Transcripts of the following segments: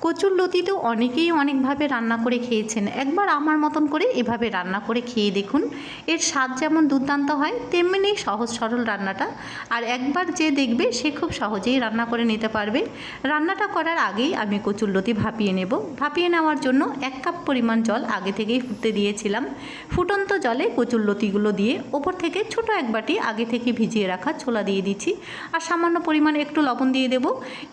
কচুরলতি তো অনেকেই অনেকভাবে রান্না করে খেয়েছেন। একবার আমার মতন করে এভাবে রান্না করে খেয়ে দেখুন। এর স্বাদ যেমন দুর্দান্ত হয় তেমনি সহজ সরল রান্নাটা। আর একবার যে দেখবে সে খুব সহজেই রান্না করে নিতে পারবে। রান্নাটা করার আগেই আমি কচুরলতি ভাপিয়ে নেব। ভাপিয়ে নেওয়ার জন্য 1 কাপ পরিমাণ জল আগে থেকেই ফুটতে দিয়েছিলাম। ফুটন্ত জলে কচুরলতিগুলো দিয়ে ওপর থেকে ছোট এক বাটি আগে থেকে ভিজিয়ে রাখা ছোলা দিয়ে দিচ্ছি। আর সামান্য পরিমাণে একটু লবণ দিয়ে দেব।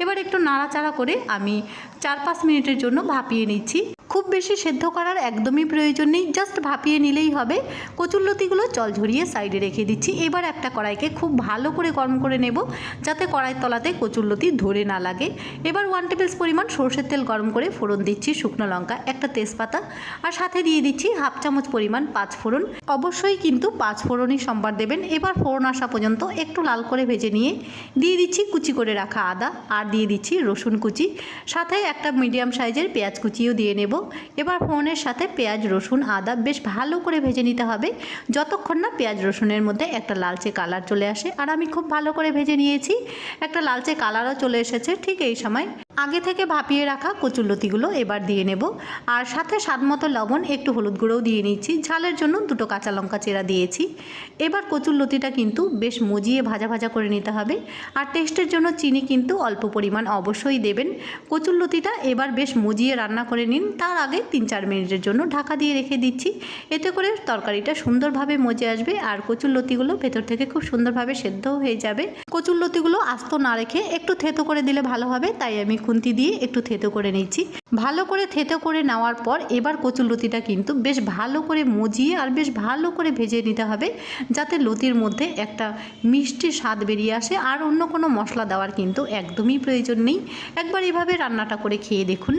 এবার একটু নাড়াচাড়া করে আমি 4-5 মিনিটের জন্য ভাপিয়ে নিচ্ছি। খুব বেশি সেদ্ধ করার একদমই প্রয়োজন নেই, জাস্ট ভাপিয়ে নিলেই হবে। কচুরলতিগুলো জল ঝরিয়ে সাইডে রেখে দিচ্ছি। এবার একটা কড়াইকে খুব ভালো করে গরম করে নেব, যাতে কড়াইয়ের তলাতে কচুরলতি ধরে না লাগে। এবার 1 টেবিল পরিমাণ সরষের তেল গরম করে ফোড়ন দিচ্ছি শুকনো লঙ্কা, একটা তেজপাতা, আর সাথে দিয়ে দিচ্ছি 1/2 চামচ পরিমাণ 5 ফোড়ন। অবশ্যই কিন্তু 5 ফোড়নই সম্বার দেবেন। এবার ফোড়ন আসা পর্যন্ত একটু লাল করে ভেজে নিয়ে দিয়ে দিচ্ছি কুচি করে রাখা আদা, আর দিয়ে দিচ্ছি রসুন কুচি, সাথে একটা মিডিয়াম সাইজের পেঁয়াজ কুচিও দিয়ে নেব। এবার ফোড়নের সাথে পেঁয়াজ রসুন আদা বেশ ভালো করে ভেজে নিতে হবে, যতক্ষণ না পেঁয়াজ রসুনের মধ্যে একটা লালচে কালার চলে আসে। আর আমি খুব ভালো করে ভেজে নিয়েছি, একটা লালচে কালারও চলে এসেছে। ঠিক এই সময় আগে থেকে ভাপিয়ে রাখা কচুরলতিগুলো এবার দিয়ে নেব, আর সাথে স্বাদ মতো লবণ, একটু হলুদ গুঁড়োও দিয়ে নিচ্ছি। ঝালের জন্য 2টো কাঁচা লঙ্কা চেরা দিয়েছি। এবার কচুরলতিটা কিন্তু বেশ মজিয়ে ভাজা ভাজা করে নিতে হবে। আর টেস্টের জন্য চিনি কিন্তু অল্প পরিমাণ অবশ্যই দেবেন। কচুরলতিটা এবার বেশ মজিয়ে রান্না করে নিন। তার আগে 3-4 মিনিটের জন্য ঢাকা দিয়ে রেখে দিচ্ছি। এতে করে তরকারিটা সুন্দরভাবে মজে আসবে, আর কচুরলতিগুলো ভেতর থেকে খুব সুন্দরভাবে সেদ্ধও হয়ে যাবে। কচুরলতিগুলো আস্ত না রেখে একটু থেতো করে দিলে ভালো হবে, তাই আমি খুন্তি দিয়ে একটু থেতো করে নিচ্ছি। ভালো করে থেতো করে নেওয়ার পর এবার কচুরলতিটা কিন্তু বেশ ভালো করে মজিয়ে আর বেশ ভালো করে ভেজে নিতে হবে, যাতে লতির মধ্যে একটা মিষ্টি স্বাদ বেরিয়ে আসে। আর অন্য কোনো মশলা দেওয়ার কিন্তু একদমই প্রয়োজন নেই। একবার এভাবে রান্নাটা করে খেয়ে দেখুন।